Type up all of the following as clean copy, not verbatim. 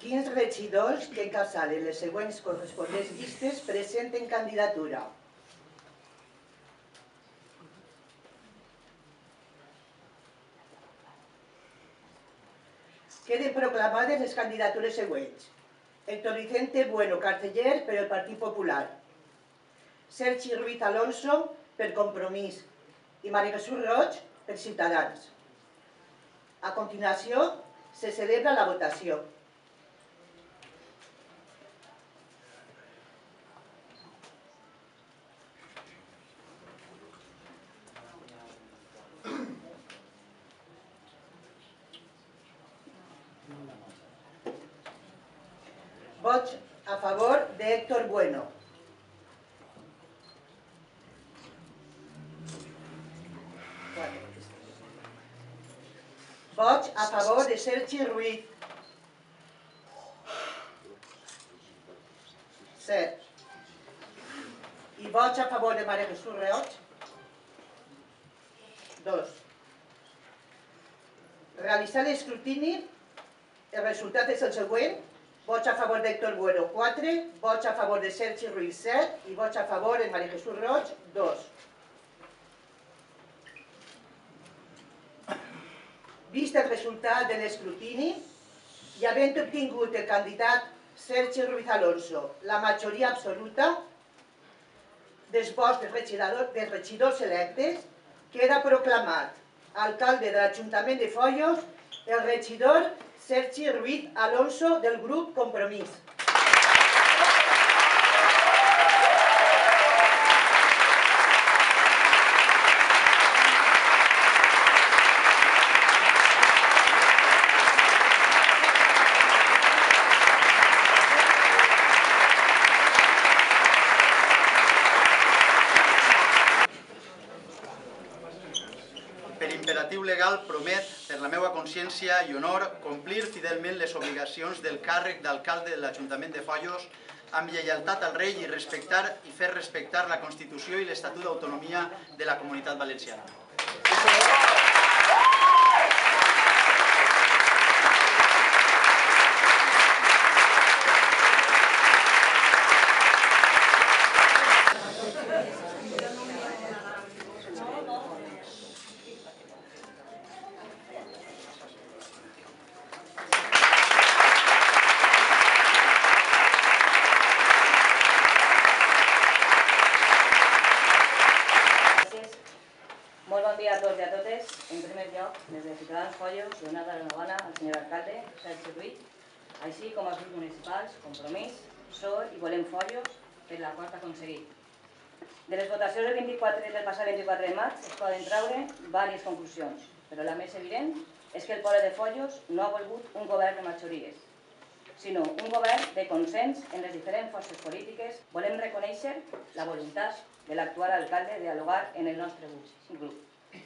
Quins regidors que encapçalen les següents corresponents llistes presenten candidatura? Queden proclamades les candidatures següents. Héctor Vicente Bueno Carceller per el Partit Popular, Sergi Ruiz Alonso per Compromís i Maria Jesús Roig per Ciutadans. A continuació, se celebra la votació. Vots a favor de Héctor Bueno. Vots a favor de Sergi Ruiz. 7. I vots a favor de Maria Jesús Roig. 2. Realitzar l'escrutini, el resultat és el següent. Vots a favor d'Héctor Bueno, 4. Vots a favor de Sergi Ruiz, 7. I vots a favor de Maria Jesús Roig, 2. Vist el resultat de l'escrutini i havent obtingut el candidat Sergi Ruiz Alonso la majoria absoluta dels vots dels regidors electes, queda proclamat alcalde de l'Ajuntament de Foios el regidor Sergi Ruiz Alonso del grup Compromís. Per imperatiu legal, promet, per la meva consciència i honor, complir fidelment les obligacions del càrrec d'alcalde de l'Ajuntament de Foios amb lleialtat al rei i respectar i fer respectar la Constitució i l'Estatut d'Autonomia de la Comunitat Valenciana. Molt bon dia a tots i a totes. En primer lloc, des de Ciutadans Foios, donar l'enhorabona al senyor alcalde, Sergi Ruiz, així com als grups municipals, Compromís, PSOE i Volem Foios, per l'acord aconseguit. De les votacions del passat 24 de maig es poden treure diverses conclusions, però la més evident és que el poble de Foios no ha volgut un govern de majories, sinó un govern de consens en les diferents forces polítiques. Volem reconèixer la voluntat de l'actual alcalde de dialogar en el nostre grup,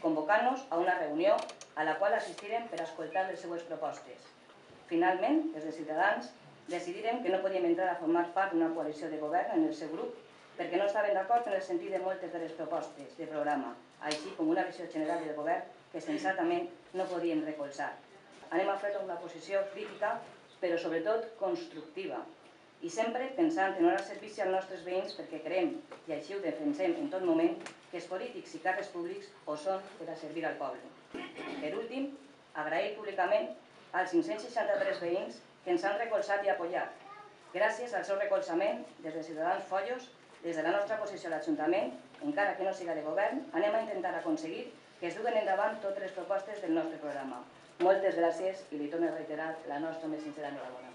convocant-nos a una reunió a la qual assistirem per escoltar les seues propostes. Finalment, des de Ciutadans, decidirem que no podíem entrar a formar part d'una coalició de govern en el seu grup perquè no estaven d'acord en el sentit de moltes de les propostes de programa, així com una visió general del govern que sensatament no podíem recolzar. Anem a fer una posició crítica, però sobretot constructiva, i sempre pensant en donar servici als nostres veïns perquè creiem, i així ho defensem en tot moment, que els polítics i càrrecs públics ho són per a servir al poble. Per últim, agrair públicament als 563 veïns que ens han recolzat i apoyat. Gràcies al seu recolzament, des de Ciutadans Foios, des de la nostra posició a l'Ajuntament, encara que no siga de govern, anem a intentar aconseguir que es duguen endavant totes les propostes del nostre programa. Moltes gràcies i li torno a reiterar la nostra més sincera enhorabona.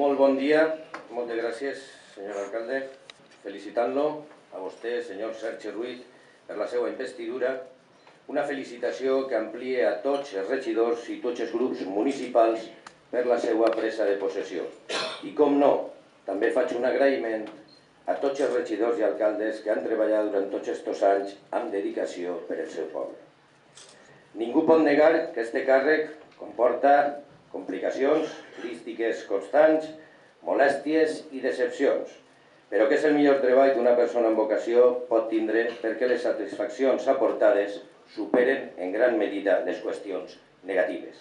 Molt bon dia, moltes gràcies, senyor alcalde. Felicitant-lo a vostè, senyor Sergi Ruiz, per la seva investidura. Una felicitació que amplia a tots els regidors i tots els grups municipals per la seva presa de possessió. I com no, també faig un agraïment a tots els regidors i alcaldes que han treballat durant tots aquests anys amb dedicació per al seu poble. Ningú pot negar que aquest càrrec comporta complicacions, crítiques constants, molèsties i decepcions, però que és el millor treball que una persona amb vocació pot tindre perquè les satisfaccions aportades superen en gran medida les qüestions negatives.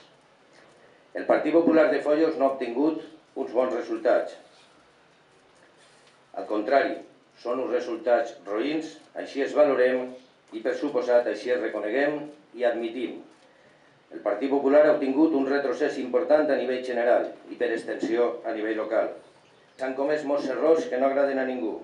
El Partit Popular de Foios no ha obtingut uns bons resultats. Al contrari, són uns resultats roïns, així es valorem i, per suposat, així es reconeguem i admitim. El Partit Popular ha obtingut un retrocés important a nivell general i, per extensió, a nivell local. S'han comès molts errors que no agraden a ningú,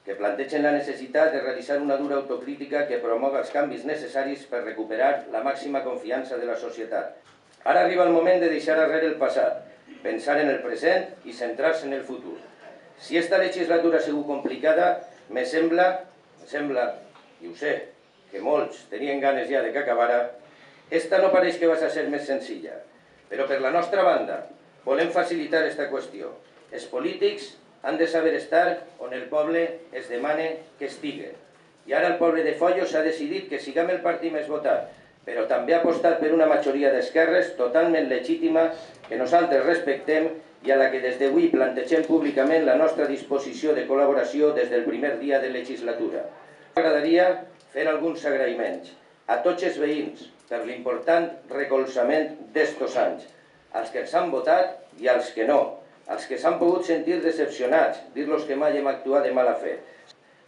que plantegen la necessitat de realitzar una dura autocrítica que promoga els canvis necessaris per recuperar la màxima confiança de la societat. Ara arriba el moment de deixar arrere el passat, pensar en el present i centrar-se en el futur. Si esta legislatura ha sigut complicada, me sembla, i ho sé, que molts tenien ganes ja de que acabara, esta no pareix que va ser més senzilla, però per la nostra banda volem facilitar aquesta qüestió. Els polítics han de saber estar on el poble es demana que estigui. I ara el poble de Foios ha decidit que siguem el partit més votat, però també ha apostat per una majoria d'esquerres totalment legítima que nosaltres respectem i a la que des d'avui plantegem públicament la nostra disposició de col·laboració des del primer dia de legislatura. M'agradaria fer alguns agraïments a tots els veïns per l'important recolzament d'estos anys, als que ens han votat i als que no, als que s'han pogut sentir decepcionats, dir-los que mai hem actuat de mala fe,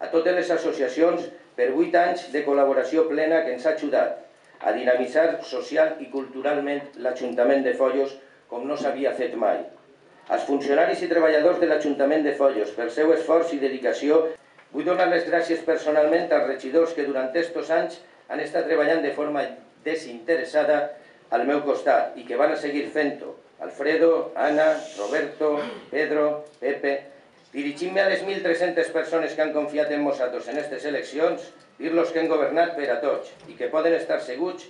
a totes les associacions per 8 anys de col·laboració plena que ens ha ajudat a dinamitzar social i culturalment l'Ajuntament de Foios com no s'havia fet mai. Als funcionaris i treballadors de l'Ajuntament de Foios, pel seu esforç i dedicació, vull donar les gràcies personalment als regidors que durant estos anys han estat treballant de forma desinteressada al meu costat i que van a seguir fent-ho. Alfredo, Ana, Roberto, Pedro, Pepe. Dirigint-me a les 1.300 persones que han confiat en nosaltres en aquestes eleccions, dir-los que hem governat per a tots i que poden estar segurs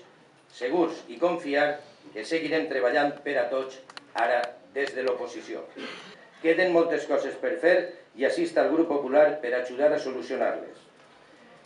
i confiar que seguirem treballant per a tots ara des de l'oposició. Queden moltes coses per fer i així està el Grup Popular per ajudar a solucionar-les.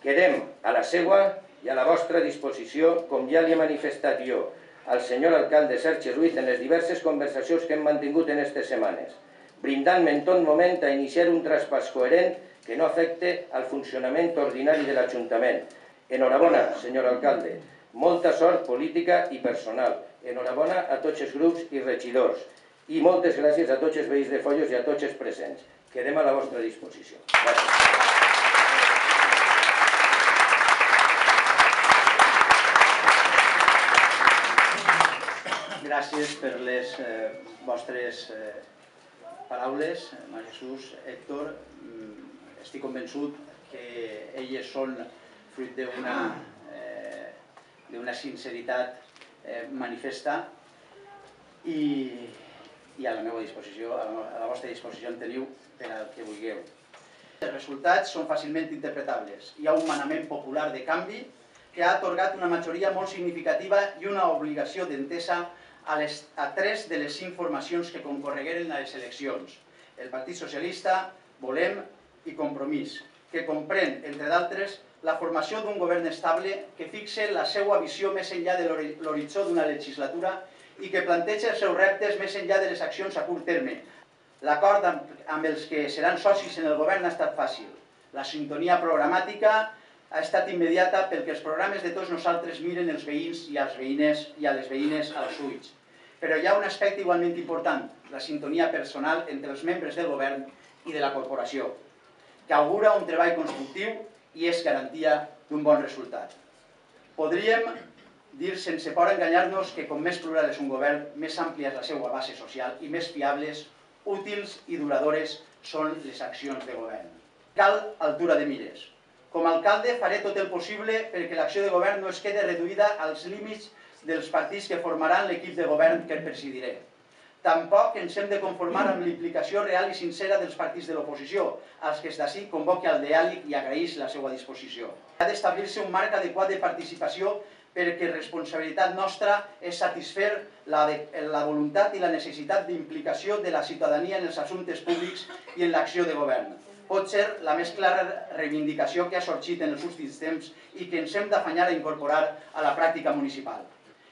Quedem a la seva i a la vostra disposició, com ja li he manifestat jo al senyor alcalde Sergi Ruiz en les diverses conversacions que hem mantingut en aquestes setmanes, brindant-me en tot moment a iniciar un traspàs coherent que no afecte al funcionament ordinari de l'Ajuntament. Enhorabona, senyor alcalde. Molta sort política i personal. Enhorabona a tots els grups i regidors. I moltes gràcies a tots els veïns de Foios i a tots els presents. Quedem a la vostra disposició. Gràcies. Gràcies per les vostres paraules, Maria Jesús, Héctor. Estic convençut que elles són fruit d'una sinceritat manifesta i a la meva disposició, a la vostra disposició en teniu per al que vulgueu. Els resultats són fàcilment interpretables. Hi ha un manament popular de canvi que ha atorgat una majoria molt significativa i una obligació d'entesa a 3 de les 5 formacions que concorregueren a les eleccions. El Partit Socialista, Volem i Compromís, que comprèn, entre d'altres, la formació d'un govern estable que fixe la seva visió més enllà de l'horitzó d'una legislatura i que planteja els seus reptes més enllà de les accions a curt terme. L'acord amb els que seran socis en el govern ha estat fàcil. La sintonia programàtica ha estat immediata perquè els programes de tots nosaltres miren els veïns i a les veïnes als ulls. Però hi ha un aspecte igualment important, la sintonia personal entre els membres del govern i de la corporació, que augura un treball constructiu i és garantia d'un bon resultat. Podríem dir sense por enganyar-nos que com més plural és un govern, més àmplia és la seva base social i més fiables, útils i duradores són les accions de govern. Cal altura de mires. Com a alcalde faré tot el possible perquè l'acció de govern no es quede reduïda als límits dels partits que formaran l'equip de govern que presidiré. Tampoc ens hem de conformar amb l'implicació real i sincera dels partits de l'oposició, als que d'ací convoqui al diàleg i agraeix la seva disposició. Ha d'establir-se un marc adequat de participació perquè responsabilitat nostra és satisfer la voluntat i la necessitat d'implicació de la ciutadania en els assumptes públics i en l'acció de govern. Pot ser la més clara reivindicació que ha sorgit en els últims temps i que ens hem d'afanyar a incorporar a la pràctica municipal.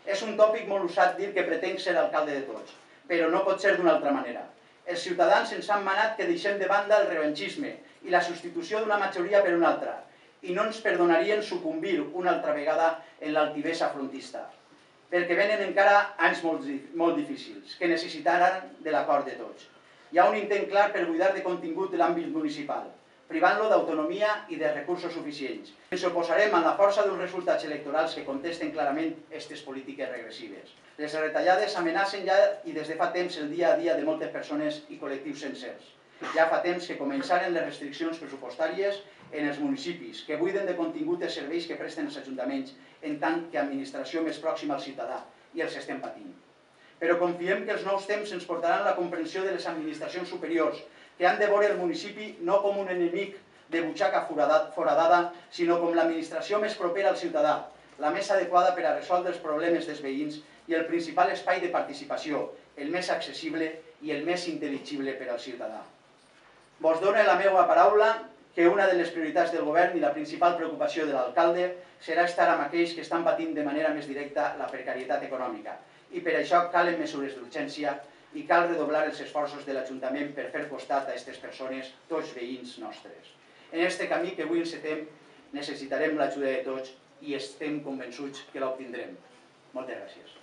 És un tòpic molt usat dir que pretenc ser alcalde de tots, però no pot ser d'una altra manera. Els ciutadans ens han manat que deixem de banda el revanchisme i la substitució d'una majoria per una altra, i no ens perdonarien sucumbir una altra vegada en l'altivesa frontista, perquè venen encara anys molt difícils, que necessitaran de l'acord de tots. Hi ha un intent clar per buidar de contingut l'àmbit municipal, privant-lo d'autonomia i de recursos suficients. Ens oposarem a la força d'uns resultats electorals que contesten clarament aquestes polítiques regressives. Les retallades amenacen ja i des de fa temps el dia a dia de moltes persones i col·lectius sencers. Ja fa temps que començaren les restriccions pressupostàries en els municipis, que buiden de contingut els serveis que presten els ajuntaments en tant que administració més pròxima al ciutadà, i els estem patint. Però confiem que els nous temps ens portaran la comprensió de les administracions superiors, que han de veure el municipi no com un enemic de butxaca foradada, sinó com l'administració més propera al ciutadà, la més adequada per a resoldre els problemes dels veïns i el principal espai de participació, el més accessible i el més intel·ligible per al ciutadà. Vos dono la meva paraula que una de les prioritats del govern i la principal preocupació de l'alcalde serà estar amb aquells que estan patint de manera més directa la precarietat econòmica, i per això calen mesures d'urgència i cal redoblar els esforços de l'Ajuntament per fer costat a aquestes persones, tots veïns nostres. En aquest camí que avui encetem necessitarem l'ajuda de tots i estem convençuts que l'obtindrem. Moltes gràcies.